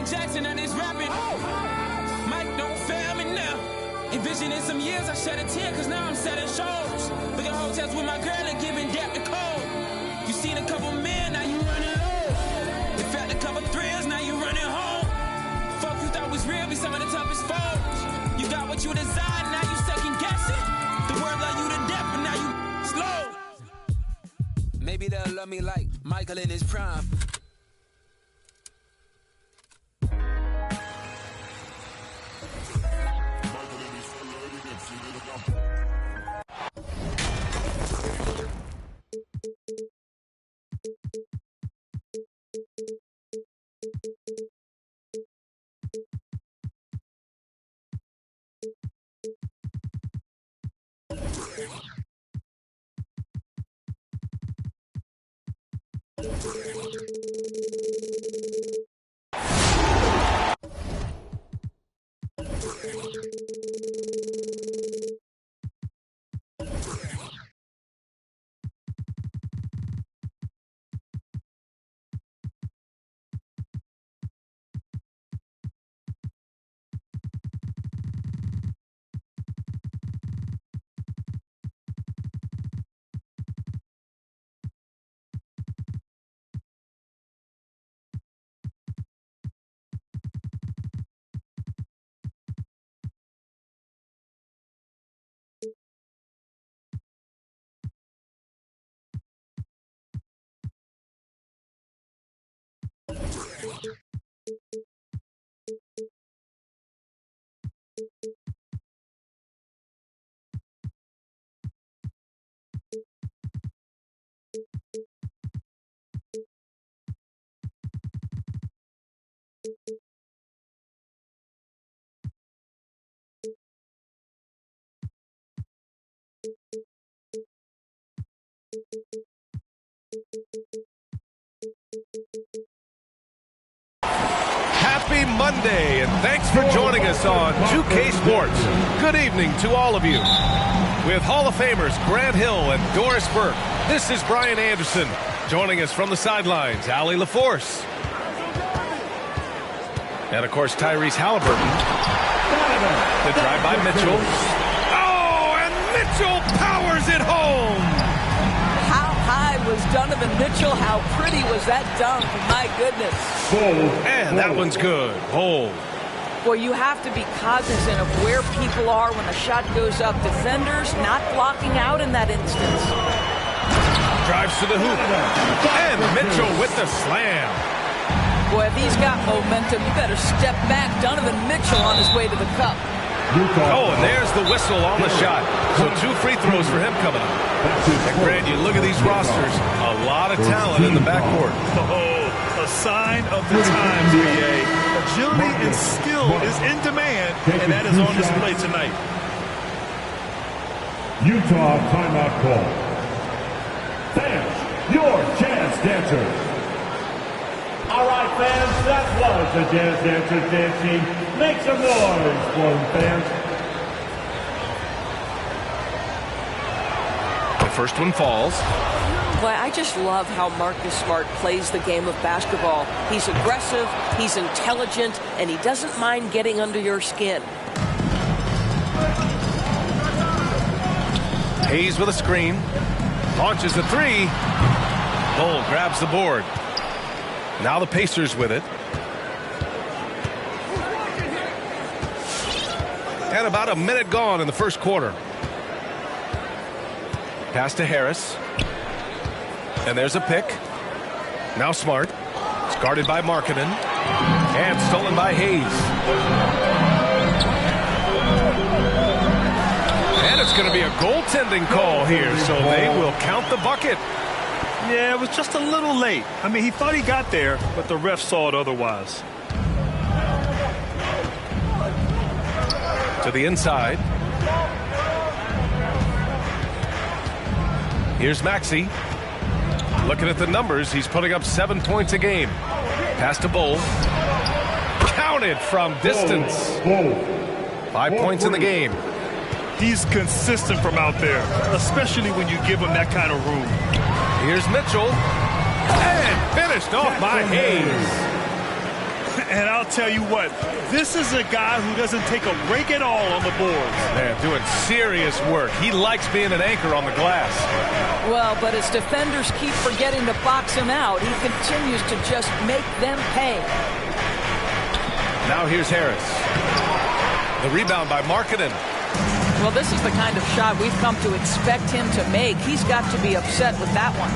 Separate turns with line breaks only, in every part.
Jackson and his rapping. Mike, don't fail me now. Envisioning some years, I shed a tear, cause now I'm selling shows. Look at hotels with my girl and giving depth to code. You seen a couple men, now you running low. You felt a couple thrills, now you running home. Folk you thought was real be some of the toughest foes. You got what you desired, now you second guessing. The world love you to death, but now you slow. Maybe they'll love me like Michael in his prime.
Happy Monday, and thanks for joining us on 2K Sports. Good evening to all of you. With Hall of Famers Grant Hill and Doris Burke, this is Brian Anderson. Joining us from the sidelines, Allie LaForce. And, of course, Tyrese Halliburton. The drive by Mitchell. Oh, and Mitchell powers it home.
How high was Donovan Mitchell? How pretty was that dunk? My goodness.
And that one's good. Hold.
Well, you have to be cognizant of where people are when the shot goes up. Defenders not blocking out in that instance.
Drives to the hoop. And Mitchell with the slam.
Boy, if he's got momentum, you better step back. Donovan Mitchell on his way to the cup.
Oh, and there's the whistle on the shot. So 2 free throws for him coming up. And Grant, you look at these rosters, a lot of talent in the backcourt.
Oh, a sign of the times, BA. Agility and skill is in demand, and that is on display tonight.
Utah timeout call. Fans, your Jazz Dancers. All right, fans, that was the Jazz Dancers dancing. Make some noise for them, fans.
The first one falls.
Boy, I just love how Marcus Smart plays the game of basketball. He's aggressive, he's intelligent, and he doesn't mind getting under your skin.
Hayes with a screen. Launches a three. Bull grabs the board. Now the Pacers with it. And about a minute gone in the first quarter. Pass to Harris. And there's a pick. Now Smart. It's guarded by Markkanen. And stolen by Hayes. And it's going to be a goaltending call here, so they will count the bucket.
Yeah, it was just a little late. I mean, he thought he got there, but the ref saw it otherwise.
To the inside. Here's Maxey. Looking at the numbers, he's putting up 7 points a game. Pass to Bull. Counted from distance. 5 points in the game.
He's consistent from out there, especially when you give him that kind of room.
Here's Mitchell. And finished off by Hayes.
And I'll tell you what, this is a guy who doesn't take a break at all on the boards.
Man, doing serious work. He likes being an anchor on the glass.
Well, but as defenders keep forgetting to box him out, he continues to just make them pay.
Now here's Harris. The rebound by Markkanen.
Well, this is the kind of shot we've come to expect him to make. He's got to be upset with that one.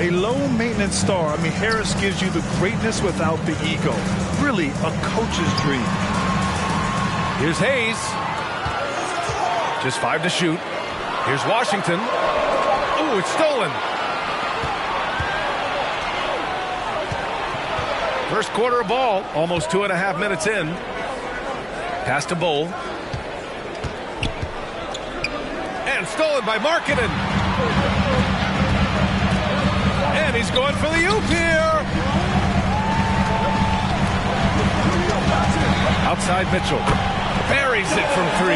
A low-maintenance star. I mean, Harris gives you the greatness without the ego. Really a coach's dream.
Here's Hayes. Just 5 to shoot. Here's Washington. Oh, it's stolen. First quarter of ball, almost 2.5 minutes in. Pass to Bull. And stolen by Markkanen. And he's going for the oop here. Outside Mitchell. Buries it from 3.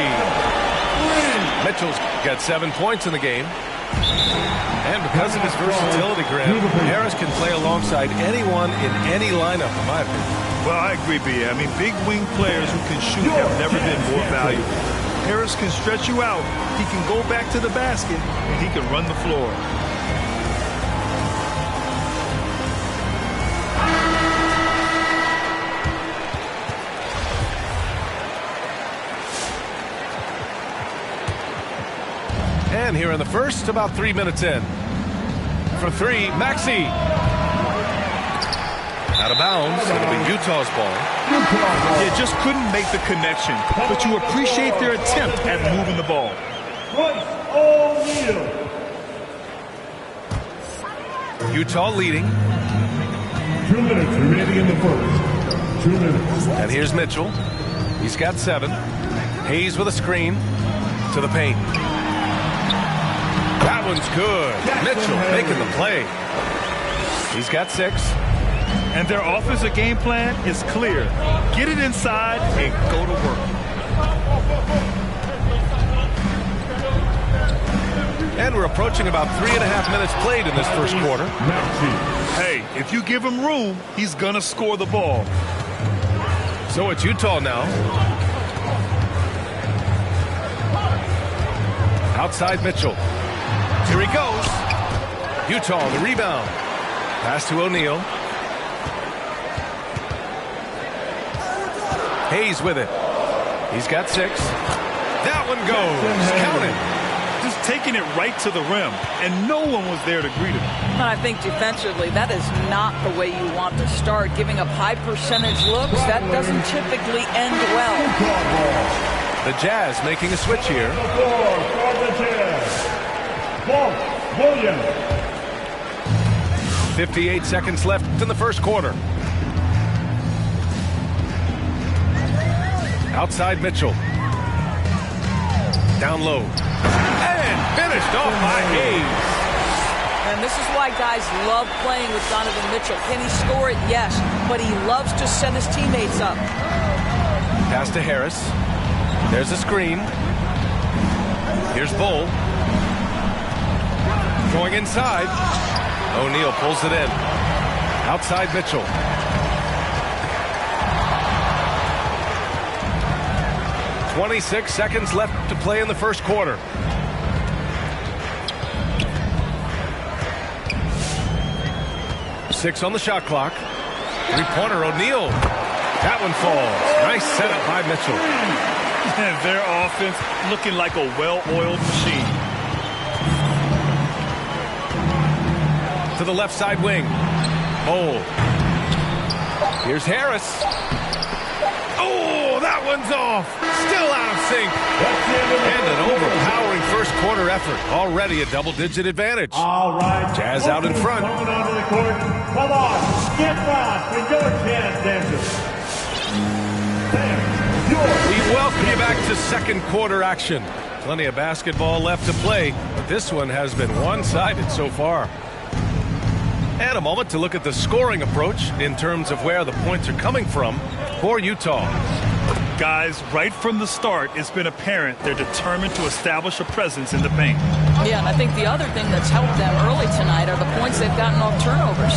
Mitchell's got 7 points in the game. And because of his versatility, Graham, Harris can play alongside anyone in any lineup, in my opinion.
Well, I agree, B.A. I mean, big wing players who can shoot have never been more valuable. Harris can stretch you out. He can go back to the basket, and he can run the floor.
And here in the first, about 3 minutes in. For 3, Maxey. Out of bounds. It'll be Utah's ball.
You just couldn't make the connection, but you appreciate their attempt at moving the ball.
Utah leading.
2 minutes remaining in the first. 2 minutes.
And here's Mitchell. He's got 7. Hayes with a screen to the paint. That one's good. Mitchell making the play. He's got 6.
And their offensive game plan is clear. Get it inside and go to work.
And we're approaching about 3.5 minutes played in this first quarter.
Hey, if you give him room, he's going to score the ball.
So it's Utah now. Outside Mitchell. Here he goes. Utah, the rebound. Pass to O'Neal. Hayes with it. He's got 6. That one goes. Count it.
Just taking it right to the rim, and no one was there to greet him.
And I think defensively, that is not the way you want to start. Giving up high percentage looks, that doesn't typically end well.
The Jazz making a switch here.
For the Jazz, Paul Williams.
58 seconds left in the first quarter. Outside Mitchell. Down low. And finished off by Hayes.
And this is why guys love playing with Donovan Mitchell. Can he score it? Yes. But he loves to set his teammates up.
Pass to Harris. There's a screen. Here's Bull. Going inside. O'Neal pulls it in. Outside Mitchell. .26 seconds left to play in the first quarter. Six on the shot clock. Three-pointer, O'Neal. That one falls. Nice setup by Mitchell.
And their offense looking like a well-oiled machine.
To the left side wing. Bull. Here's Harris. Oh, that one's off. Still out of sync. And an overpowering first quarter effort. Already a double-digit advantage.
All right.
Jazz out in front.
Coming onto the court. Come on. Get back with your Jazz dancers.
We welcome you back to second quarter action. Plenty of basketball left to play, but this one has been one-sided so far. And a moment to look at the scoring approach in terms of where the points are coming from for Utah.
Guys, right from the start, it's been apparent they're determined to establish a presence in the paint.
Yeah, and I think the other thing that's helped them early tonight are the points they've gotten off turnovers.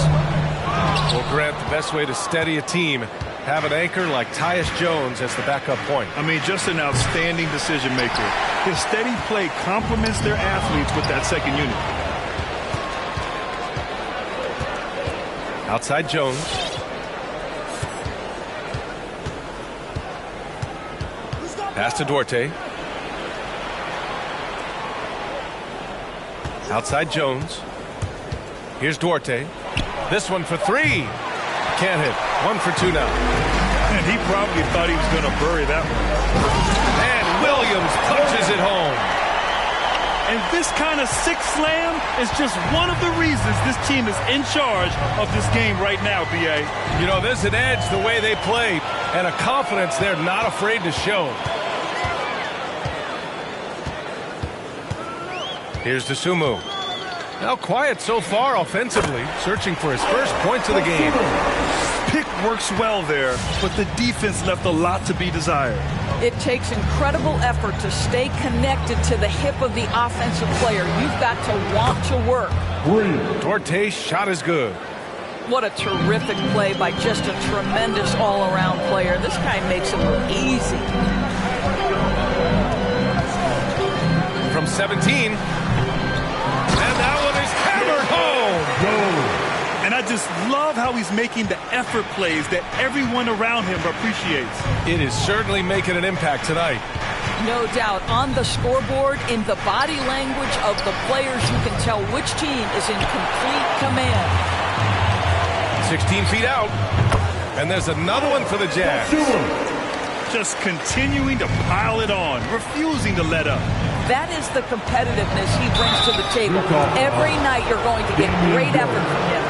Well, Grant, the best way to steady a team, have an anchor like Tyus Jones as the backup point.
I mean, just an outstanding decision maker. His steady play complements their athletes with that second unit.
Outside Jones. Pass to Duarte. Outside Jones. Here's Duarte. This one for three. Can't hit. 1 for 2 now.
And he probably thought he was going to bury that one.
And Williams punches it home.
And this kind of six slam is just one of the reasons this team is in charge of this game right now, B.A.
You know, there's an edge the way they play and a confidence they're not afraid to show. Here's Dosunmu. Now quiet so far offensively, searching for his first points of the game.
Pick works well there, but the defense left a lot to be desired.
It takes incredible effort to stay connected to the hip of the offensive player. You've got to want to work.
Duarte's shot is good.
What a terrific play by just a tremendous all-around player. This guy makes it look easy.
From 17. And that one is hammered home.
And I just love how he's making the effort plays that everyone around him appreciates.
It is certainly making an impact tonight.
No doubt. On the scoreboard, in the body language of the players, you can tell which team is in complete command.
16 feet out. And there's another one for the Jazz.
Just continuing to pile it on, refusing to let up.
That is the competitiveness he brings to the table. Every night you're going to get great effort from him.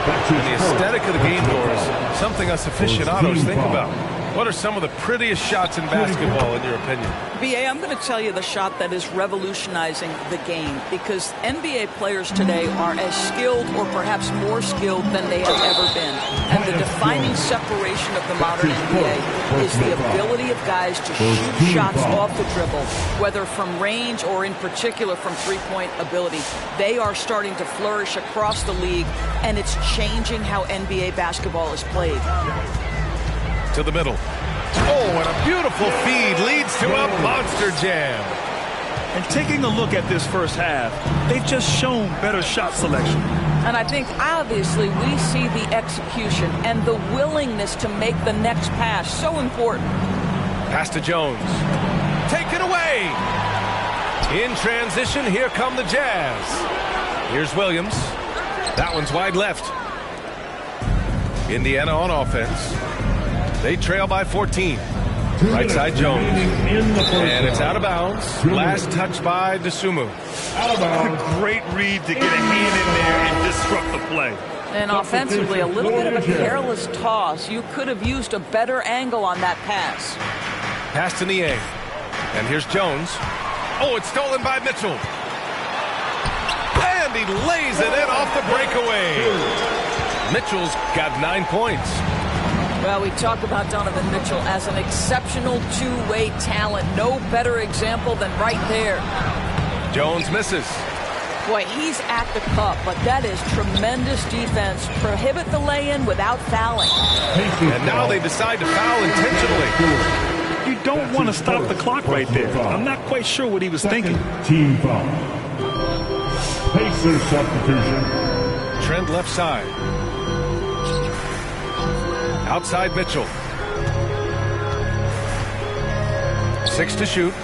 And the aesthetic of the game, Doris, something us aficionados think about. What are some of the prettiest shots in basketball, in your opinion?
B.A., I'm going to tell you the shot that is revolutionizing the game, because NBA players today are as skilled or perhaps more skilled than they have ever been. And the defining separation of the modern NBA is the ability of guys to shoot shots off the dribble, whether from range or in particular from three-point ability. They are starting to flourish across the league, and it's changing how NBA basketball is played.
To the middle. Oh, and a beautiful feed leads to a monster jam.
And taking a look at this first half, they've just shown better shot selection.
And I think obviously we see the execution and the willingness to make the next pass so important.
Pass to Jones. Take it away. In transition, here come the Jazz. Here's Williams. That one's wide left. Indiana on offense. They trail by 14. Right side Jones. And it's out of bounds. Last touch by Dosunmu.
Great read to get a hand in there and disrupt the play.
And offensively, a little bit of a careless toss. You could have used a better angle on that pass.
Pass to Niang. And here's Jones. Oh, it's stolen by Mitchell. And he lays it in off the breakaway. Mitchell's got 9 points.
Well, we talk about Donovan Mitchell as an exceptional two-way talent. No better example than right there.
Jones misses.
Boy, he's at the cup, but that is tremendous defense. Prohibit the lay-in without fouling.
And now they decide to foul intentionally.
You don't want to stop the clock right there. I'm not quite sure what he was thinking.
Team foul. Pacers substitution.
Trent left side. Outside Mitchell. 6 to shoot.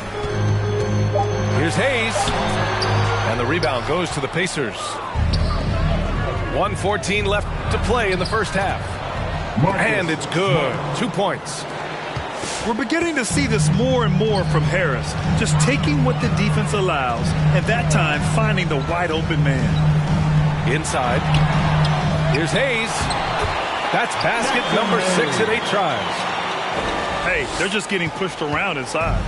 Here's Hayes. And the rebound goes to the Pacers. 1:14 left to play in the first half. And it's good. 2 points.
We're beginning to see this more and more from Harris. Just taking what the defense allows, and that time finding the wide open man.
Inside. Here's Hayes. That's basket number 6 in 8 tries.
Hey, they're just getting pushed around inside.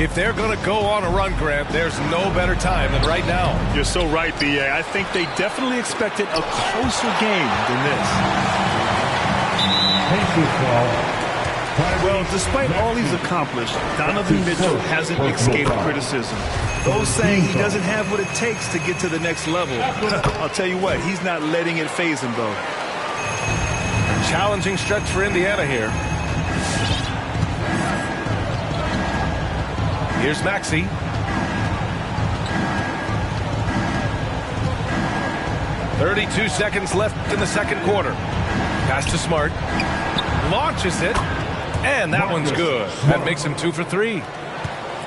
If they're going to go on a run, Grant, there's no better time than right now.
You're so right, B.A. I think they definitely expected a closer game than this. Well, despite all he's accomplished, Donovan Mitchell hasn't escaped criticism. Those saying he doesn't have what it takes to get to the next level. I'll tell you what, he's not letting it faze him, though.
Challenging stretch for Indiana here. Here's Maxey. .32 seconds left in the second quarter. Pass to Smart. Launches it. And that one's good. That makes him 2 for 3.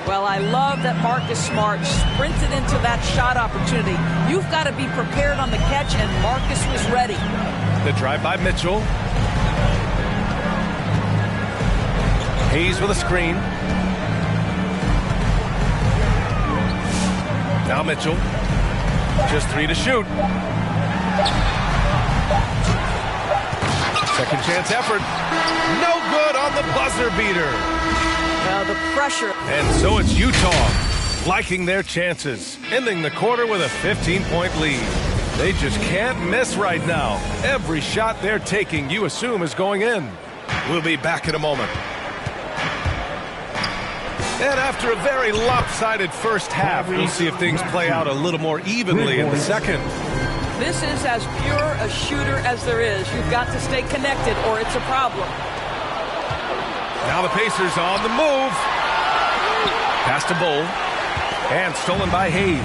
Well, I love that Marcus Smart sprinted into that shot opportunity. You've got to be prepared on the catch, and Marcus was ready.
The drive by Mitchell. Hayes with a screen. Now Mitchell. Just 3 to shoot. Second chance effort. No good on the buzzer beater.
The pressure.
And so it's Utah liking their chances, ending the quarter with a 15-point lead. They just can't miss right now. Every shot they're taking, you assume, is going in. We'll be back in a moment. And after a very lopsided first half, we'll see if things play out a little more evenly in the second.
This is as pure a shooter as there is. You've got to stay connected or it's a problem.
Now the Pacers on the move. Pass to Bull. And stolen by Hayes.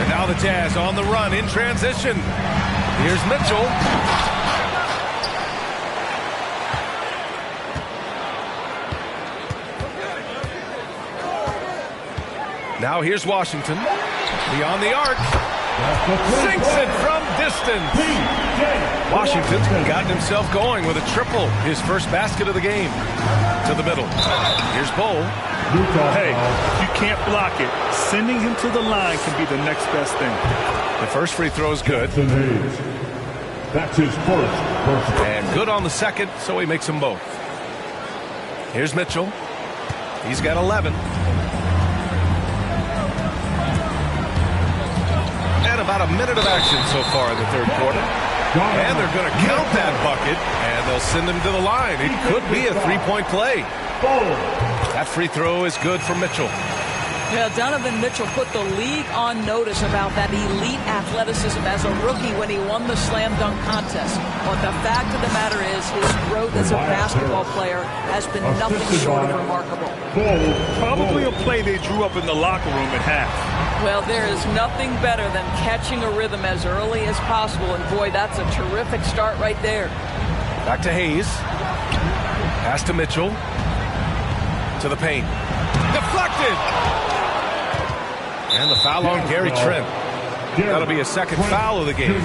And now the Jazz on the run in transition. Here's Mitchell. Now here's Washington. Beyond the arc. Sinks it from distance. Washington's gotten himself going with a triple. His first basket of the game. To the middle. Here's Bull.
Hey, you can't block it. Sending him to the line can be the next best thing.
The first free throw is good.
That's his first.
And good on the second, so he makes them both. Here's Mitchell. He's got 11. And about a minute of action so far in the third quarter. And they're going to count that bucket, and they'll send him to the line. It could be a three-point play. That free throw is good for Mitchell.
Yeah, Donovan Mitchell put the league on notice about that elite athleticism as a rookie when he won the slam dunk contest. But the fact of the matter is his growth as a basketball player has been nothing short of remarkable.
Probably a play they drew up in the locker room at half.
Well, there is nothing better than catching a rhythm as early as possible. And boy, that's a terrific start right there.
Back to Hayes. Pass to Mitchell. To the paint. Deflected! And the foul on Gary Trent. That'll be a second foul of the game.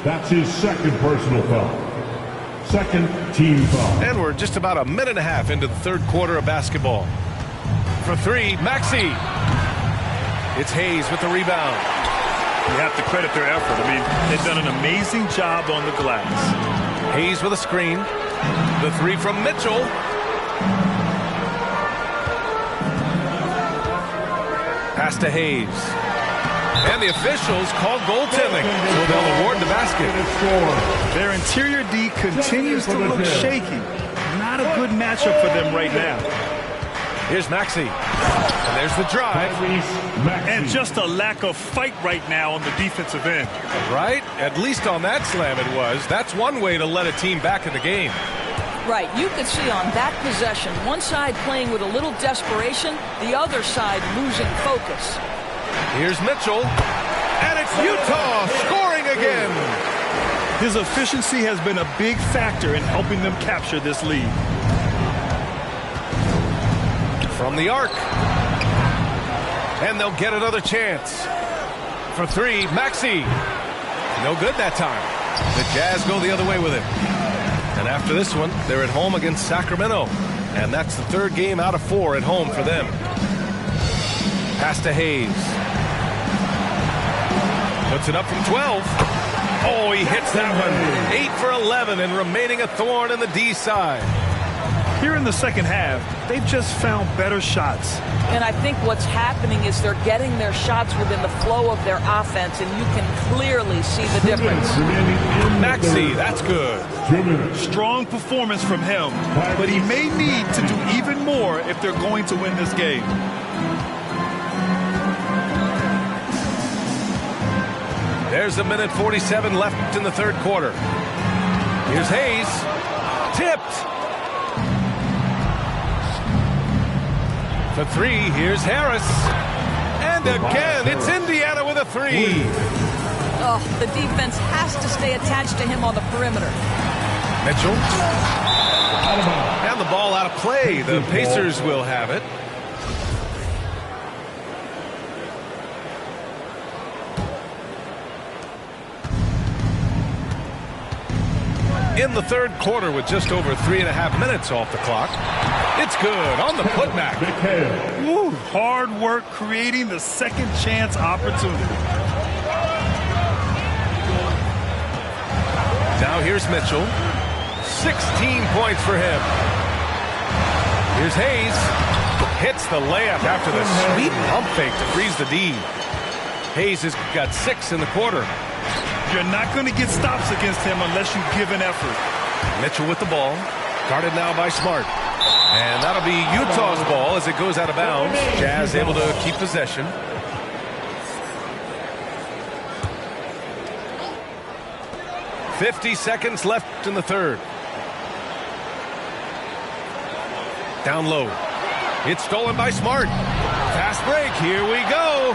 That's his second personal foul. Second team foul.
And we're just about a minute and a half into the third quarter of basketball. For three, Maxey. It's Hayes with the rebound.
You have to credit their effort. I mean, they've done an amazing job on the glass.
Hayes with a screen. The three from Mitchell. Pass to Hayes. And the officials call goaltending, so they'll award the basket.
Their interior D continues to look shaky. Not a good matchup for them right now.
Here's Maxey. And there's the drive.
And just a lack of fight right now on the defensive end.
Right? At least on that slam it was. That's one way to let a team back in the game.
Right, you could see on that possession, one side playing with a little desperation, the other side losing focus.
Here's Mitchell, and it's Utah scoring again.
His efficiency has been a big factor in helping them capture this lead.
From the arc. And they'll get another chance. For three, Maxey. No good that time. The Jazz go the other way with it. And after this one, they're at home against Sacramento. And that's the third game out of 4 at home for them. Pass to Hayes. Puts it up from 12. Oh, he hits that one. 8 for 11 and remaining a thorn in the D side.
Here in the second half, they've just found better shots.
And I think what's happening is they're getting their shots within the flow of their offense, and you can clearly see the difference.
Maxey, that's good.
Strong performance from him, but he may need to do even more if they're going to win this game.
There's 1:47 left in the third quarter. Here's Hayes. Tipped. For three, here's Harris. And again, it's Indiana with a three.
Oh, the defense has to stay attached to him on the perimeter.
Mitchell. And the ball out of play. The Pacers will have it. In the third quarter with just over 3.5 minutes off the clock. It's good on the putback.
Woo, hard work creating the second chance opportunity.
Now here's Mitchell. 16 points for him. Here's Hayes. Hits the layup after the sweet pump fake to freeze the D. Hayes has got 6 in the quarter.
You're not going to get stops against him unless you give an effort.
Mitchell with the ball. Guarded now by Smart. And that'll be Utah's ball as it goes out of bounds. Jazz able to keep possession. .50 seconds left in the third. Down low. It's stolen by Smart. Fast break. Here we go.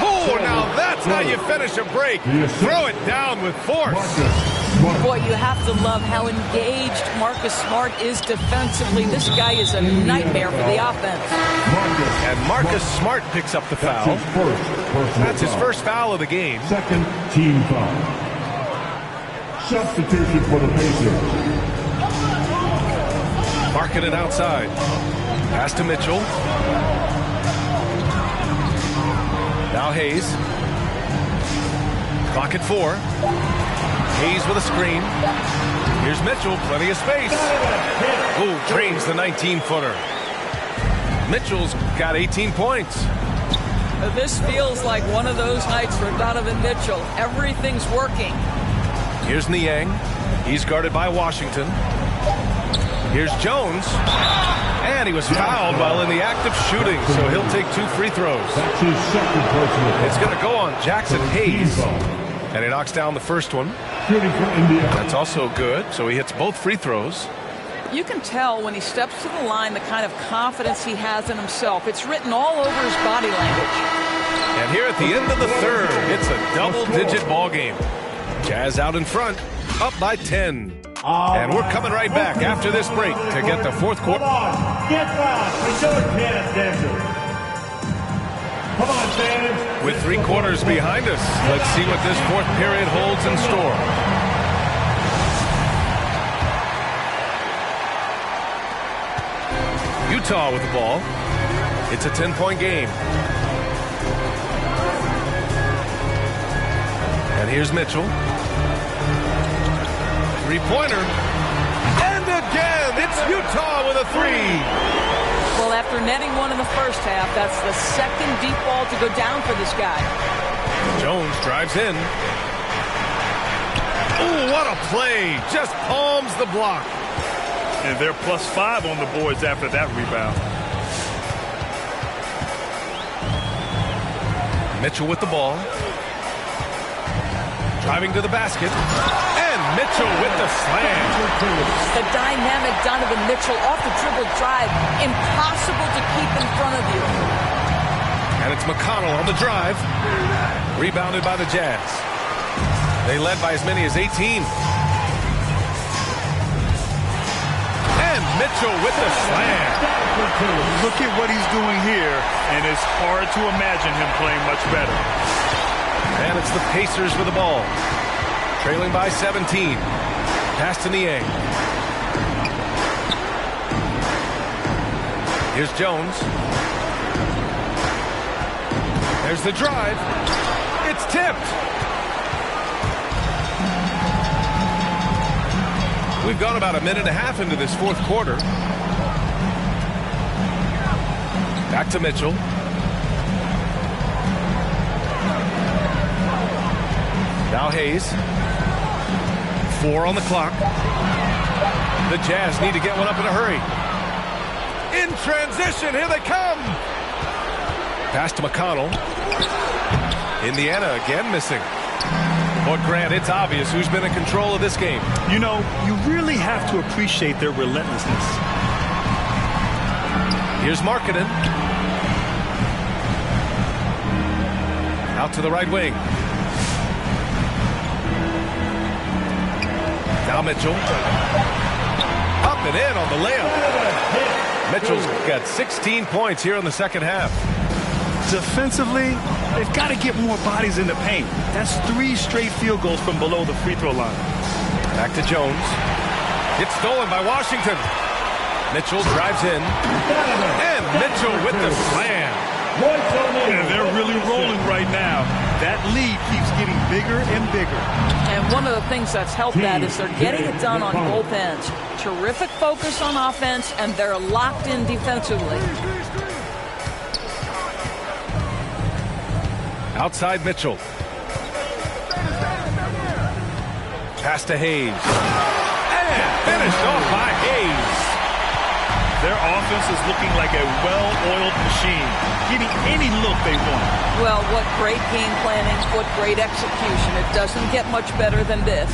Oh, now that's how you finish a break. Throw it down with force.
Boy, you have to love how engaged Marcus Smart is defensively. This guy is a nightmare for the offense.
And Marcus Smart picks up the foul. That's his first foul of the game.
Second team foul. Substitution for the Pacers.
Marking it outside. Pass to Mitchell. Now Hayes. Clock at 4. Hayes with a screen. Here's Mitchell, plenty of space. Ooh, drains the 19-footer. Mitchell's got 18 points.
This feels like one of those nights for Donovan Mitchell. Everything's working.
Here's Niang. He's guarded by Washington. Here's Jones. And he was fouled while in the act of shooting, so he'll take 2 free throws.
That's his second personal.
It's going to go on Jackson Hayes. And he knocks down the first one.
Shooting for Indiana.
That's also good, so he hits both free throws.
You can tell when he steps to the line the kind of confidence he has in himself. It's written all over his body language.
And here at the end of the third, it's a double-digit ball game. Jazz out in front, up by 10. And we're coming right back after this break to get the fourth quarter.
Come on, get loud for your Jazz Dancers. Come on, fans.
With 3 quarters behind us, let's see what this fourth period holds in store. Utah with the ball. It's a 10-point game. And here's Mitchell. 3-pointer. And again, it's Utah with a 3.
Well, after netting one in the first half, that's the second deep ball to go down for this guy.
Jones drives in. Ooh, what a play. Just palms the block.
And they're +5 on the boards after that rebound.
Mitchell with the ball. Driving to the basket. And Mitchell with the slam.
The dynamic Donovan Mitchell off the dribble drive. Impossible to keep in front of you.
And it's McConnell on the drive. Rebounded by the Jazz. They led by as many as 18. And Mitchell with the slam.
Look at what he's doing here, and it's hard to imagine him playing much better.
And it's the Pacers with the ball. Trailing by 17. Pass to Niang. Here's Jones. There's the drive. It's tipped. We've gone about a minute and a half into this fourth quarter. Back to Mitchell. Now Hayes. 4 on the clock. The Jazz need to get one up in a hurry. In transition, here they come. Pass to McConnell. Indiana again missing. But Grant, it's obvious who's been in control of this game.
You know, you really have to appreciate their relentlessness.
Here's Markkanen. Out to the right wing. Now Mitchell. Up and in on the layup. Mitchell's got 16 points here in the second half.
Defensively, they've got to get more bodies in the paint. That's 3 straight field goals from below the free throw line.
Back to Jones. It's stolen by Washington. Mitchell drives in. And Mitchell with the slam.
And they're really rolling right now. That lead keeps getting bigger and bigger.
And one of the things that's helped that is they're getting it done on both ends. Terrific focus on offense, and they're locked in defensively.
Outside Mitchell. Pass to Hayes. And finished off by Hayes.
Their offense is looking like a well-oiled machine, getting any look they want.
Well, what great game planning, what great execution. It doesn't get much better than this.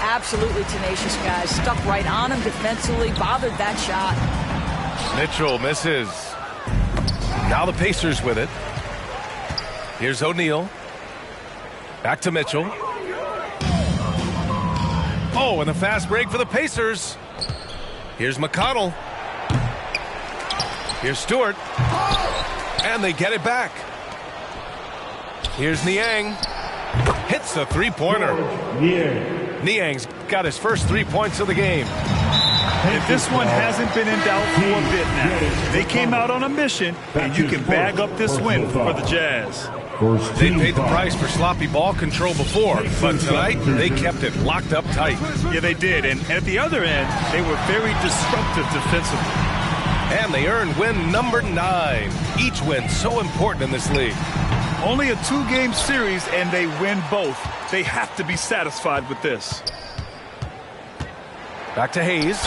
Absolutely tenacious guys. Stuck right on him defensively, bothered that shot.
Mitchell misses. Now the Pacers with it. Here's O'Neal. Back to Mitchell. Oh, and a fast break for the Pacers. Here's McConnell. Here's Stewart. And they get it back. Here's Niang. Hits the three-pointer. Niang's got his first 3 points of the game.
And this one hasn't been in doubt for a bit now. They came out on a mission, and you can bag up this win for the Jazz.
They paid the price for sloppy ball control before, but tonight they kept it locked up tight.
Yeah, they did. And at the other end, they were very disruptive defensively.
And they earned win number 9. Each win so important in this league.
Only a 2-game series, and they win both. They have to be satisfied with this.
Back to Hayes.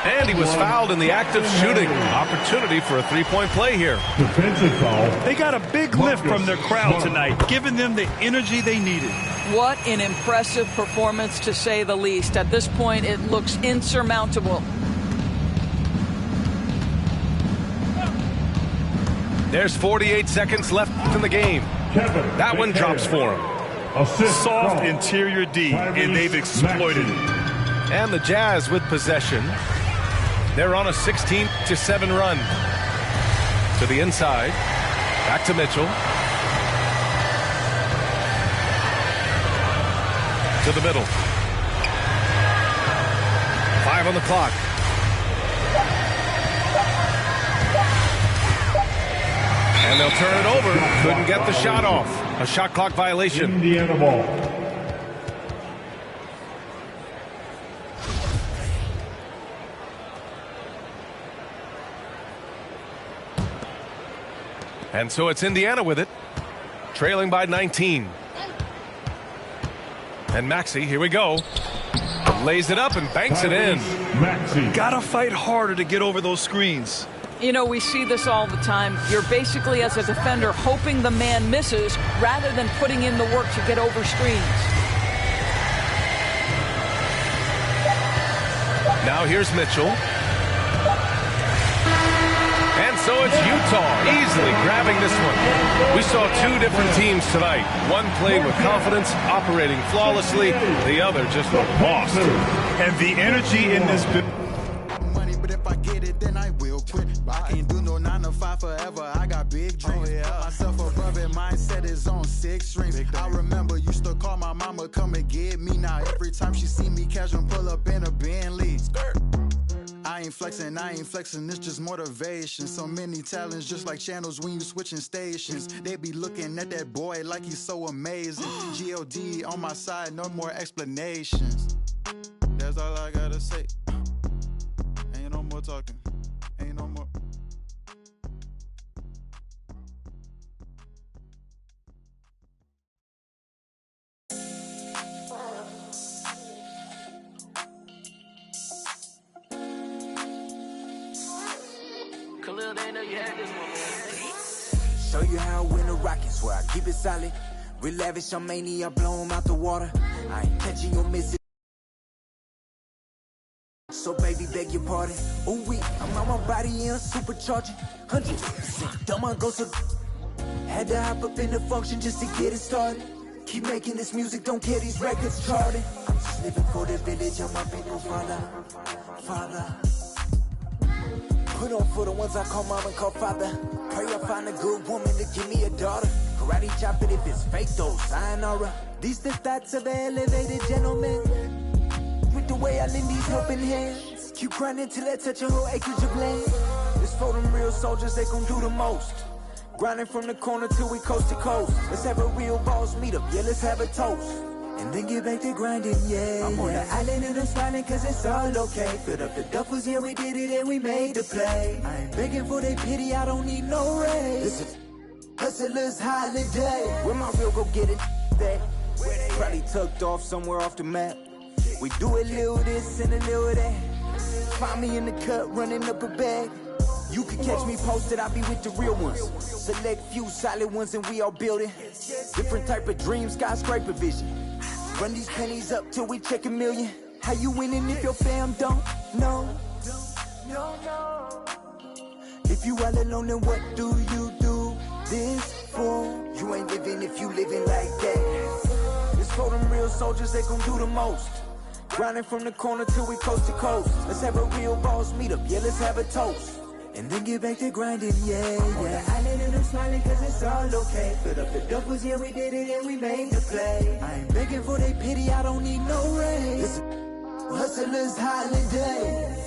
And he was fouled in the act of shooting. Opportunity for a 3-point play here.
Defensive foul.
They got a big lift from their crowd tonight, giving them the energy they needed.
What an impressive performance, to say the least. At this point, it looks insurmountable.
There's 48 seconds left in the game. That one drops for him.
Soft interior D, and they've exploited it.
And the Jazz with possession. They're on a 16-7 run. To the inside. Back to Mitchell. To the middle. 5 on the clock. And they'll turn it over. Couldn't get the shot off. A shot clock violation.
Indiana ball.
And so it's Indiana with it, trailing by 19. And Maxey, here we go, lays it up and banks it in.
Maxey.
Gotta fight harder to get over those screens.
You know, we see this all the time. You're basically, as a defender, hoping the man misses rather than putting in the work to get over screens.
Now here's Mitchell. And so it's Utah easily grabbing this one. We saw 2 different teams tonight. One played with confidence, operating flawlessly. The other just lost.
And the energy in this...
Money, but if I get it, then I will quit. I can't do no 9 to 5 forever. I got big dreams. Myself above it, mindset is on 6 strings. I remember used to call my mama, come and get me. Now every time she see me casual, pull up in a Bentley. I ain't flexing, it's just motivation. So many talents, just like channels when you switching stations. They be looking at that boy like he's so amazing. G.O.D. on my side, no more explanations. That's all I gotta say. Ain't no more talking. Ain't no more.
Khalil, they know you had this one, man.
Show you how I win the Rockets, where I keep it solid. Real lavish, I'm mania, blow 'em out the water. I ain't catching your misses. So baby, beg your pardon. Ooh wee, I'm on my body in supercharging. 100%, dumb on go so. Had to hop up in the function just to get it started. Keep making this music, don't care these records charted. I'm just living for the village, I'm my people, father. Put on for the ones I call mom and call father. Pray I find a good woman to give me a daughter. Karate chop it if it's fake though, sayonara. These the thoughts of an elevated gentleman. With the way I lend these helping hands. Keep grinding till I touch a whole acreage of land. This for them real soldiers, they gon' do the most. Grinding from the corner till we coast to coast. Let's have a real boss meet up, yeah, let's have a toast. And then get back to grinding, yeah. I'm on the island and I'm smiling cause it's all okay. Filled up the duffels, yeah, we did it and we made the play. I ain't begging for their pity, I don't need no raise. This is hustler's holiday. Where my real go get it, that? Probably tucked off somewhere off the map. We do a little this and a little that. Find me in the cut, running up a bag. You can catch me posted, I'll be with the real ones. Select few solid ones and we all building. Different type of dreams, skyscraper vision. Run these pennies up till we check a million. How you winning if your fam don't know? If you all alone, then what do you do this for? You ain't living if you living like that. It's for them real soldiers, they gon' do the most. Grinding from the corner till we coast to coast. Let's have a real boss meet up, yeah, let's have a toast. And then get back to grinding, yeah. On the island and I'm smiling cause it's all okay. Filled up the duffels, yeah, we did it and we made the play. I ain't begging for their pity, I don't need no raise. Hustler's holiday.